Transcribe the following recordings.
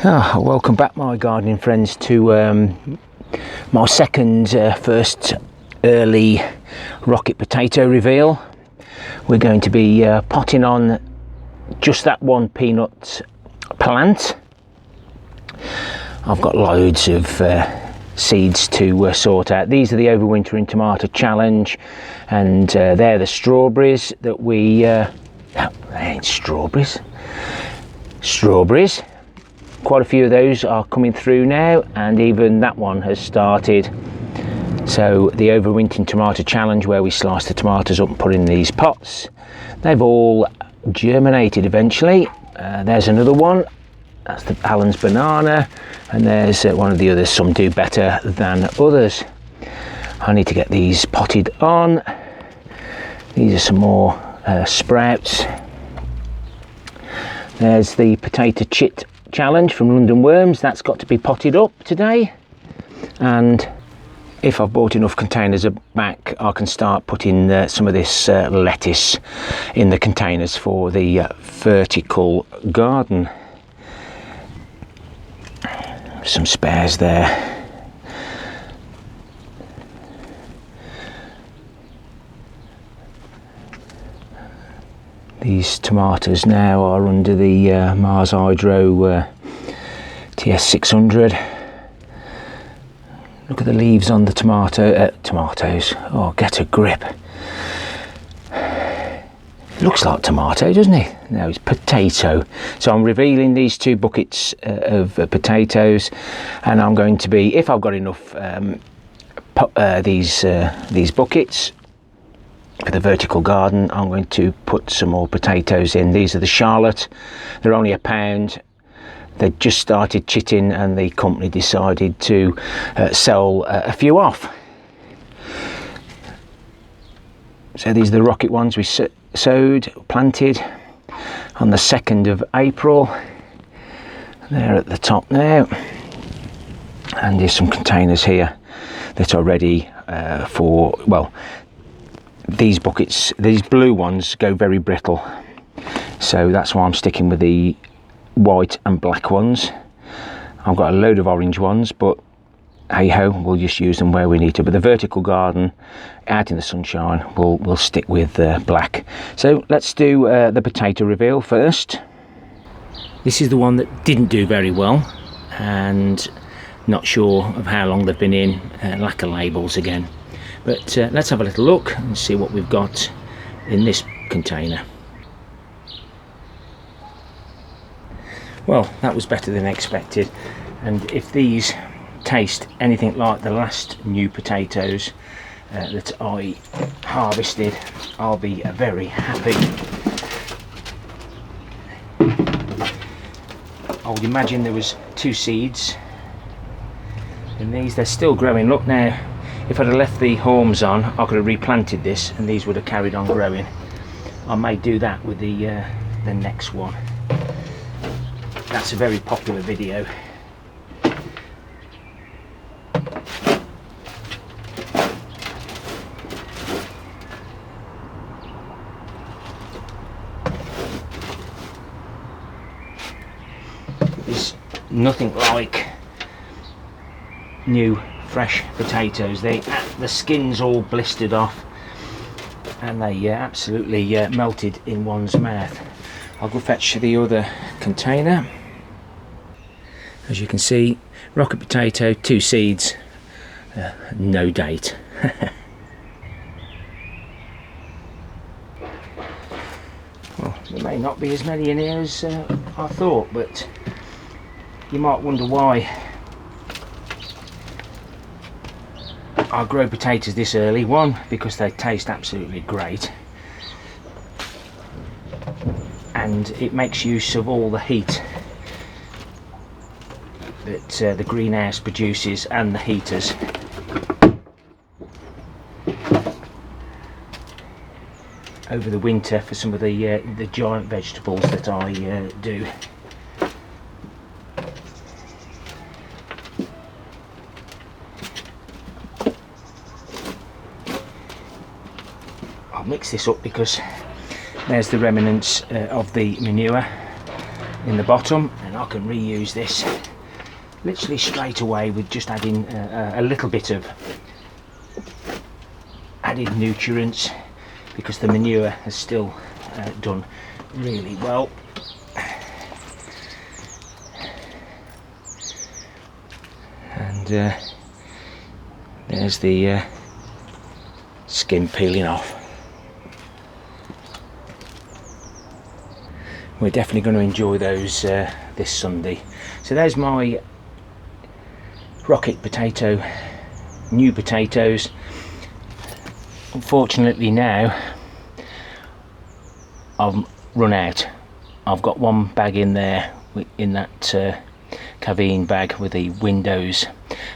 Welcome back, my gardening friends, to my second first early rocket potato reveal. We're going to be potting on just that one peanut plant. I've got loads of seeds to sort out. These are the overwintering tomato challenge, and they're the strawberries that we no, they ain't strawberries. Quite a few of those are coming through now, and even that one has started. So the overwintering tomato challenge, where we slice the tomatoes up and put in these pots, they've all germinated eventually. There's another one, that's the Allen's banana, and there's one of the others. Some do better than others. I need to get these potted on. These are some more sprouts. There's the potato chit challenge from London Worms. That's got to be potted up today, and if I've bought enough containers back, I can start putting some of this lettuce in the containers for the vertical garden. Some spares there. These tomatoes now are under the Mars Hydro TS600. Look at the leaves on the tomatoes. Oh, get a grip. Looks like tomato, doesn't it? No, it's potato. So I'm revealing these two buckets of potatoes, and I'm going to be, if I've got enough these buckets for the vertical garden, I'm going to put some more potatoes in. These are the Charlotte. They're only £1. They just started chitting, and the company decided to sell a few off. So these are the rocket ones we planted on the 2nd of April. They're at the top now, and there's some containers here that are ready for, well, these buckets, these blue ones go very brittle, so that's why I'm sticking with the white and black ones. I've got a load of orange ones, but hey ho, we'll just use them where we need to. But the vertical garden, out in the sunshine, we'll stick with black. So let's do the potato reveal first. This is the one that didn't do very well, and not sure of how long they've been in. Lack of labels again. But let's have a little look and see what we've got in this container. Well, that was better than expected, and if these taste anything like the last new potatoes that I harvested, I'll be very happy. I would imagine there was 2 seeds in these. They're still growing. Look now, if I'd have left the haulms on, I could have replanted this and these would have carried on growing. I may do that with the next one. That's a very popular video. There's nothing like new fresh potatoes. The skin's all blistered off, and they absolutely melted in one's mouth. I'll go fetch the other container. As you can see, rocket potato, 2 seeds, no date. Well, there may not be as many in here as I thought, but you might wonder why I grow potatoes this early. One, because they taste absolutely great, and it makes use of all the heat that the greenhouse produces, and the heaters. Over the winter for some of the giant vegetables that I do. I'll mix this up because there's the remnants of the manure. in the bottom, and I can reuse this literally straight away with just adding a little bit of added nutrients, because the manure has still done really well. And there's the skin peeling off. We're definitely going to enjoy those this Sunday. So there's my rocket potato, new potatoes. Unfortunately now I've run out. I've got one bag in there, in that cavine bag with the windows.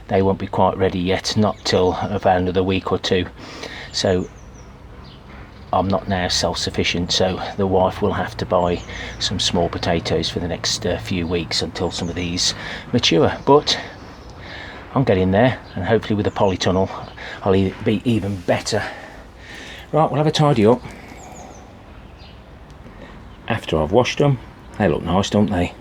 They won't be quite ready yet, not till about another week or two. So I'm not now self-sufficient, so the wife will have to buy some small potatoes for the next few weeks until some of these mature. But I'm getting there, and hopefully with the polytunnel I'll be even better. Right, we'll have a tidy up. After I've washed them, they look nice, don't they?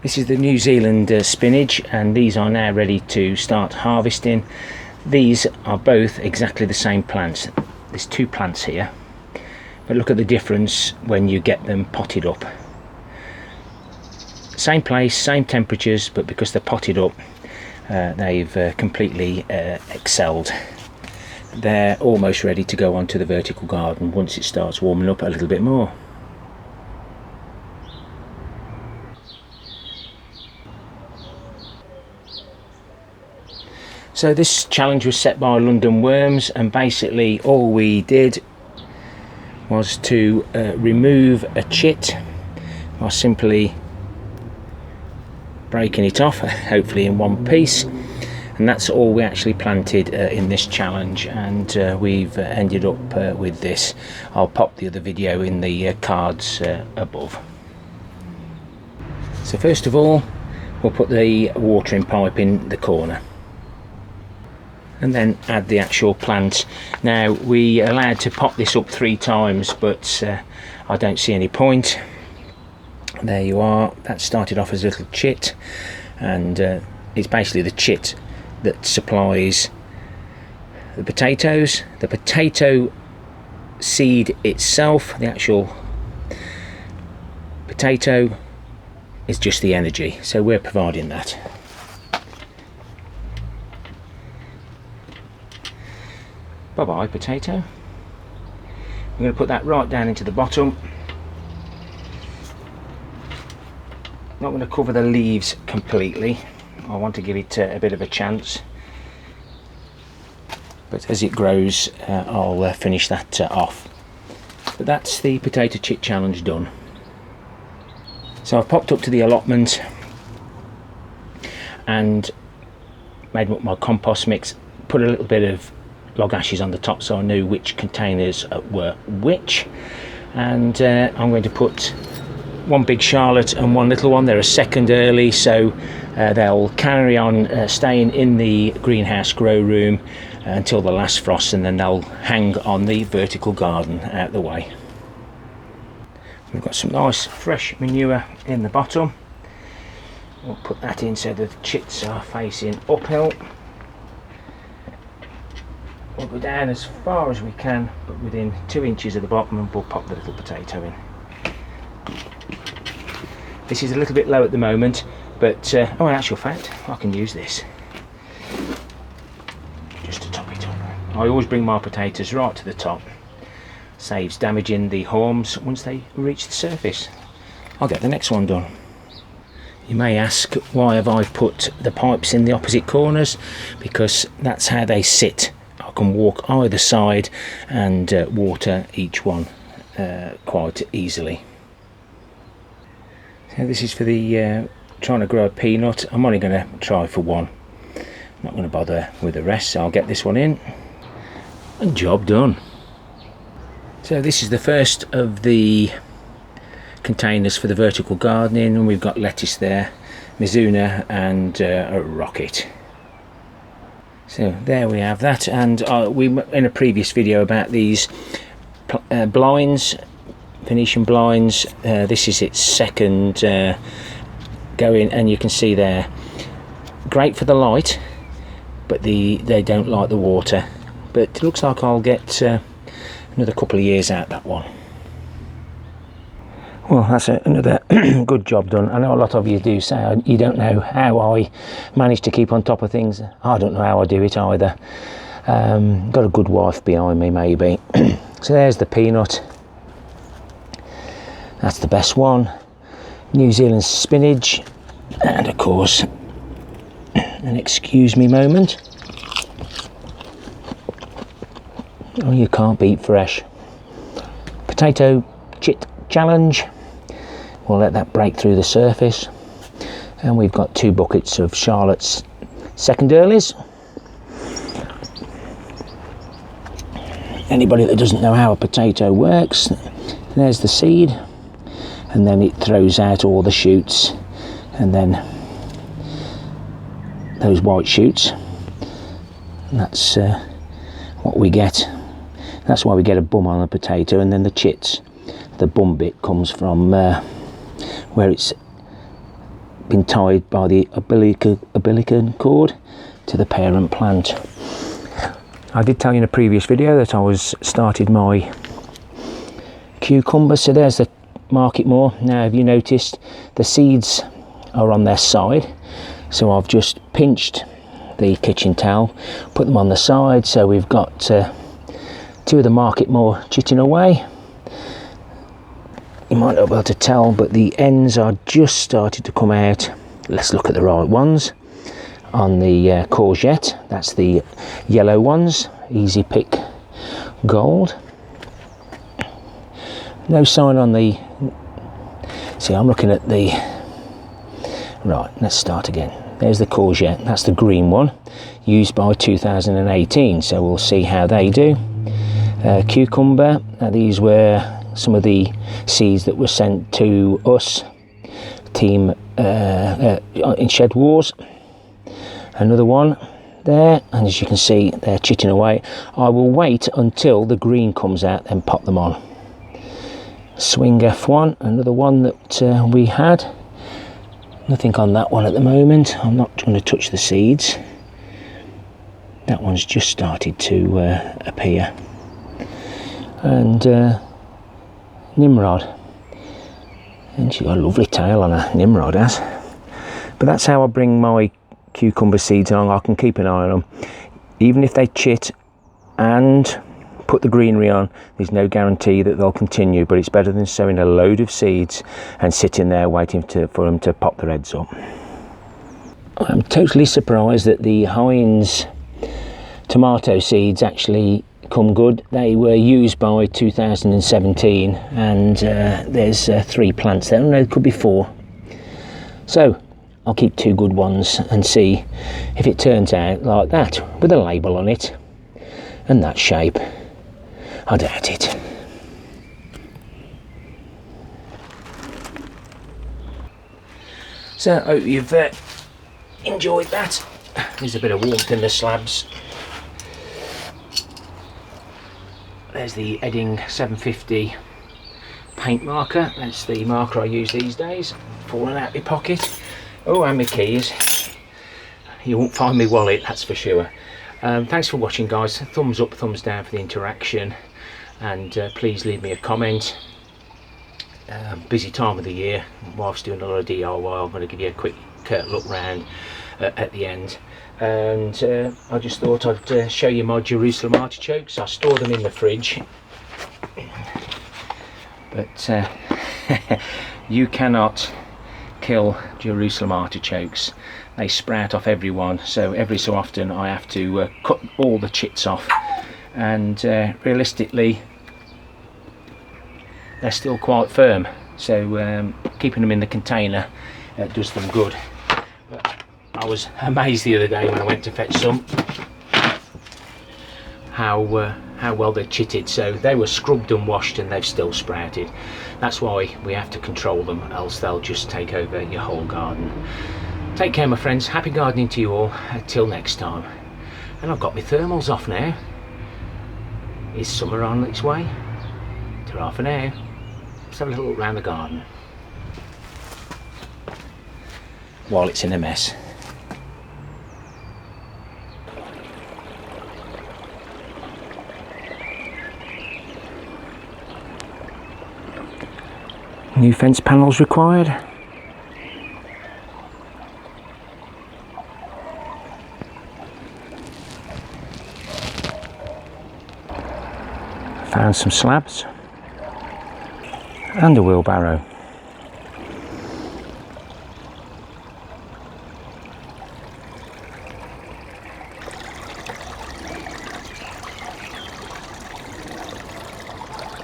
This is the New Zealand spinach, and these are now ready to start harvesting. These are both exactly the same plants. There's two plants here, but look at the difference when you get them potted up. Same place, same temperatures, but because they're potted up, they've completely excelled. They're almost ready to go onto the vertical garden once it starts warming up a little bit more. So this challenge was set by London Worms, and basically all we did was to remove a chit by simply breaking it off, hopefully in one piece, and that's all we actually planted in this challenge, and we've ended up with this. I'll pop the other video in the cards above. So first of all, we'll put the watering pipe in the corner, and then add the actual plants. Now we are allowed to pop this up 3 times, but I don't see any point. There you are. That started off as a little chit, and it's basically the chit that supplies the potatoes. The potato seed itself, the actual potato, is just the energy, so we're providing that. Bye bye potato. I'm going to put that right down into the bottom. Not going to cover the leaves completely. I want to give it a bit of a chance. But as it grows, I'll finish that off. But that's the potato chit challenge done. So I've popped up to the allotment and made up my compost mix. Put a little bit of log ashes on the top so I knew which containers were which, and I'm going to put one big Charlotte and one little one. They're a second early, so they'll carry on staying in the greenhouse grow room until the last frost, and then they'll hang on the vertical garden out the way. We've got some nice fresh manure in the bottom. We'll put that in so the chits are facing uphill. We'll go down as far as we can, but within 2 inches of the bottom, and we'll pop the little potato in. This is a little bit low at the moment, but oh, in actual fact, I can use this just to top it up. I always bring my potatoes right to the top. Saves damaging the haulms once they reach the surface. I'll get the next one done. You may ask, why have I put the pipes in the opposite corners? Because that's how they sit. I can walk either side and water each one quite easily. So this is for the trying to grow a peanut. I'm only going to try for one. I'm not going to bother with the rest, so I'll get this one in and job done. So this is the first of the containers for the vertical gardening, and we've got lettuce there, Mizuna and a rocket. So there we have that, and we in a previous video about these blinds, Venetian blinds. This is its second going, and you can see there, great for the light, but they don't like the water. But it looks like I'll get another couple of years out that one. Well, that's another good job done. I know a lot of you do say you don't know how I manage to keep on top of things. I don't know how I do it either. Got a good wife behind me, maybe. So there's the peanut. That's the best one. New Zealand spinach, and of course, an excuse me moment. Oh, you can't beat fresh. Potato chit challenge. We'll let that break through the surface. And we've got 2 buckets of Charlotte's second earlies. Anybody that doesn't know how a potato works, there's the seed, and then it throws out all the shoots, and then those white shoots, and that's what we get. That's why we get a bum on a potato. And then the chits, the bum bit comes from where it's been tied by the umbilical cord to the parent plant. I did tell you in a previous video that I was started my cucumber. So there's the market more. Now, have you noticed the seeds are on their side? So I've just pinched the kitchen towel, put them on the side. So we've got 2 of the market more chitting away. You might not be able to tell, but the ends are just started to come out. Let's look at the right ones. On the courgette, that's the yellow ones, easy pick gold. No sign on the, see, I'm looking at the, right, let's start again. There's the courgette, that's the green one, used by 2018, so we'll see how they do. Cucumber, these were some of the seeds that were sent to us, team in Shed Wars. Another one there, and as you can see, they're chitting away. I will wait until the green comes out, then pop them on. Swing F1, another one that we had. Nothing on that one at the moment. I'm not going to touch the seeds. That one's just started to appear. And Nimrod, and she's got a lovely tail on her, Nimrod has. But that's how I bring my cucumber seeds along. I can keep an eye on them. Even if they chit and put the greenery on, there's no guarantee that they'll continue, but it's better than sowing a load of seeds and sitting there waiting for them to pop their heads up. I'm totally surprised that the Heinz tomato seeds actually come good. They were used by 2017, and there's 3 plants there. No, it could be 4. So I'll keep 2 good ones and see if it turns out like that with a label on it and that shape. I doubt it. So I hope you've enjoyed that. There's a bit of warmth in the slabs. There's the Edding 750 paint marker. That's the marker I use these days. Falling out of my pocket. Oh, and my keys. You won't find my wallet, that's for sure. Thanks for watching, guys. Thumbs up, thumbs down for the interaction, and please leave me a comment. Busy time of the year, whilst doing a lot of DIY. I'm going to give you a quick look round at the end, and I just thought I'd show you my Jerusalem artichokes. I store them in the fridge, but you cannot kill Jerusalem artichokes. They sprout off everyone, so every so often I have to cut all the chits off, and realistically they're still quite firm, so keeping them in the container does them good. But I was amazed the other day when I went to fetch some how well they chitted. So they were scrubbed and washed and they've still sprouted. That's why we have to control them, else they'll just take over your whole garden. Take care, my friends. Happy gardening to you all. Until next time. And I've got my thermals off now. Is summer on its way? Ta-ra for now. Let's have a little look round the garden while it's in a mess. New fence panels required. Found some slabs and a wheelbarrow.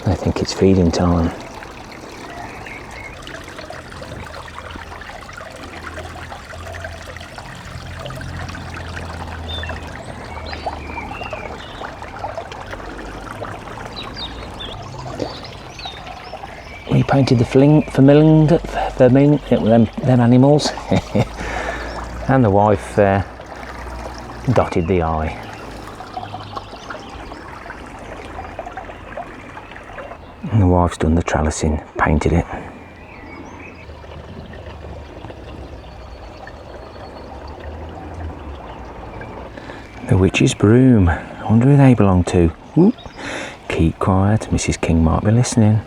I think it's feeding time. We painted the them animals and the wife dotted the I. And the wife's done the trellising, painted it. The witch's broom. I wonder who they belong to. Ooh. Keep quiet, Mrs. King might be listening.